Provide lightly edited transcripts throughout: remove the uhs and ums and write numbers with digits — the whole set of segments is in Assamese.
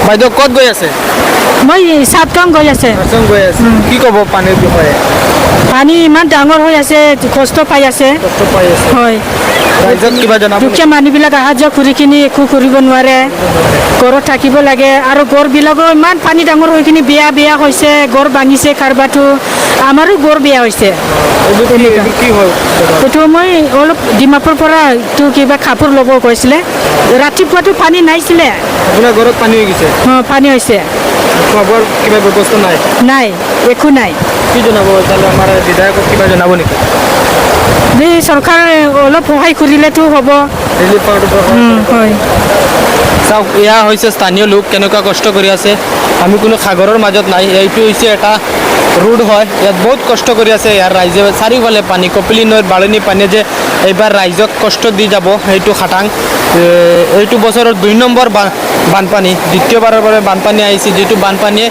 বাইদেউ ক'ত গৈ আছে? মই সাতগাঁও গৈ আছে। গৈ আছে। কি ক'ব পানীৰ বিষয়ে? পানী ইমান ডাঙৰ হৈ আছে, কষ্ট পাই আছে। কষ্ট পাই আছে। হয়, ৰাইজক কিবা জনাব নেকি? দুখীয়া মানুহবিলাক অহা যোৱা কৰি কিনি একো কৰিব নোৱাৰে, ঘৰত থাকিব লাগে। আৰু ঘৰবিলাকো ইমান পানী ডাঙৰ হৈ কিনি বেয়া হৈছে, ঘৰ ভাঙিছে কাৰোবাৰটো, আমাৰো ঘৰ বেয়া হৈছে। কি হ'ল? এইটো মই অলপ ডিমাপুৰ পৰা এইটো কিবা কাপোৰ ল'ব কৈছিলে, ৰাতিপুৱাটো পানী নাইছিলে। আপোনাৰ ঘৰত পানী হৈ গৈছে? পানী হৈছে। খোৱা বোৱাৰ কিবা ব্যৱস্থা নাই? নাই, একো নাই। কি জনাব তাহলে? আমাৰ বিধায়কক কিবা জনাব নেকি? এই চৰকাৰে অলপ সহায় কৰিলেতো হ'ব। ৰিলিফ পাউডাৰ হয়। চাওক, এয়া হৈছে স্থানীয় লোক কেনেকুৱা কষ্ট কৰি আছে। আমি কোনো সাগৰৰ মাজত নাই, এইটো হৈছে এটা ৰোড হয়। ইয়াত বহুত কষ্ট কৰি আছে ইয়াৰ ৰাইজে। চাৰিওফালে পানী, কপিলী নৈৰ বাঢ়নী পানীয়ে যে এইবাৰ ৰাইজক কষ্ট দি যাব সেইটো খাটাং। এইটো বছৰৰ 2 নম্বৰ বানপানী, দ্বিতীয়বাৰৰ বাবে বানপানী আহিছে, যিটো বানপানীয়ে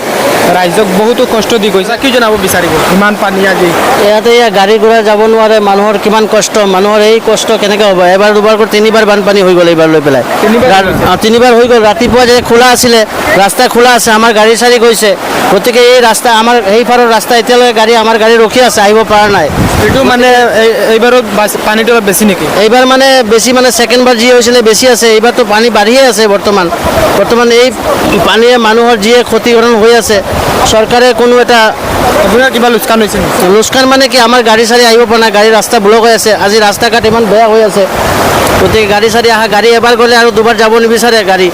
ৰাইজক বহুতো কষ্ট দি গৈছে। কি জনাব বিচাৰিব ইমান পানী আজি? ইয়াতে গাড়ী ঘোঁৰা যাব নোৱাৰে, মানুহৰ কিমান কষ্ট, মানুহৰ এই কষ্ট কেনেকৈ হ'ব? এবাৰ দুবাৰ কৰি 3বাৰ বানপানী হৈ গ'ল এইবাৰ লৈ পেলাই। 3বাৰ হৈ গ'ল। ৰাতিপুৱা যে খোলা আছিলে, ৰাস্তা খোলা আছে, আমাৰ গাড়ী চাৰি গৈছে। গতিকে এই ৰাস্তা আমাৰ সেইপাৰৰ ৰাস্তা এতিয়ালৈকে আমাৰ গাড়ী ৰখি আছে, আহিব পৰা নাই। এইটো মানে এইবাৰত পানীটো অলপ বেছি নেকি? এইবাৰ মানে বেছি, মানে ছেকেণ্ডবাৰ যি হৈছিলে বেছি আছে, এইবাৰতো পানী বাঢ়িয়ে আছে বৰ্তমান। এই পানীয়ে মানুহৰ যিয়ে ক্ষতিপূৰণ হৈ আছে, চৰকাৰে কোনো এটা আপোনাৰ কিবা লোকচান হৈছে নেকি? লোকচান মানে কি, আমাৰ গাড়ী চাৰি আহিব পৰা নাই, গাড়ী ৰাস্তা ব্লক হৈ আছে। আজি ৰাস্তা ঘাট ইমান বেয়া হৈ আছে, গতিকে গাড়ী চাৰি গাড়ী এবাৰ গ'লে আৰু দুবাৰ যাব নিবিচাৰে গাড়ী।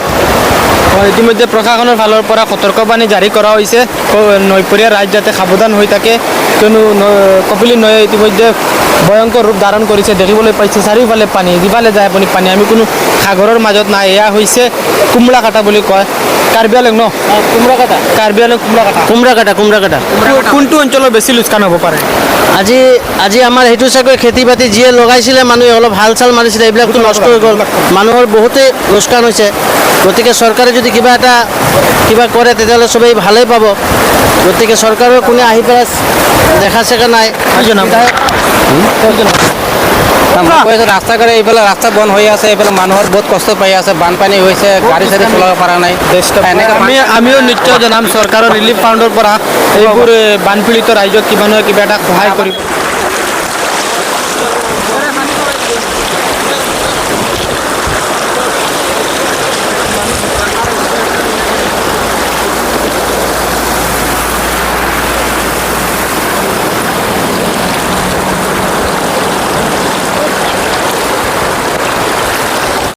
ইতিমধ্যে প্ৰশাসনৰ ফালৰ পৰা সতৰ্কবাণী জাৰি কৰা হৈছে, নৈপৰীয়া ৰাইজ যাতে সাৱধান হৈ থাকে, কিয়নো কপিলী নৈয়ে ইতিমধ্যে ভয়ংকৰ ৰূপ ধাৰণ কৰিছে, দেখিবলৈ পাইছে। চাৰিওফালে পানী, যিফালে যায় আপুনি পানী। আমি কোনো সাগৰৰ মাজত নাই। এয়া হৈছে কুমৰাকাটা বুলি কয়, কাৰ্বি আংলং ন? কাৰ্বি আংলং কুমৰাকাটা। কোনটো অঞ্চলৰ বেছি লোকচান হ'ব পাৰে? আজি আমাৰ সেইটো চাগৈ খেতি বাতি যিয়ে লগাইছিলে, মানুহে অলপ হাল চাল মাৰিছিলে, এইবিলাকতো নষ্ট হৈ গ'ল, মানুহৰ বহুতেই লোকচান হৈছে। গতিকে চৰকাৰে যদি কিবা কৰে তেতিয়াহ'লে চবেই ভালেই পাব। গতিকে চৰকাৰৰ কোনে আহি পেলাই দেখা চেকা নাই। ৰাস্তা ঘাট এইফালে ৰাস্তা বন্ধ হৈ আছে, এইফালে মানুহৰ বহুত কষ্ট পাই আছে, বানপানী হৈছে, গাড়ী চাড়ী চলাব পৰা নাই। আমিও নিশ্চয় জনাম চৰকাৰৰ ৰিলিফ ফাণ্ডৰ পৰা এইবোৰ বানপীড়িত ৰাইজক কিবা নহয় কিবা এটা সহায় কৰিব।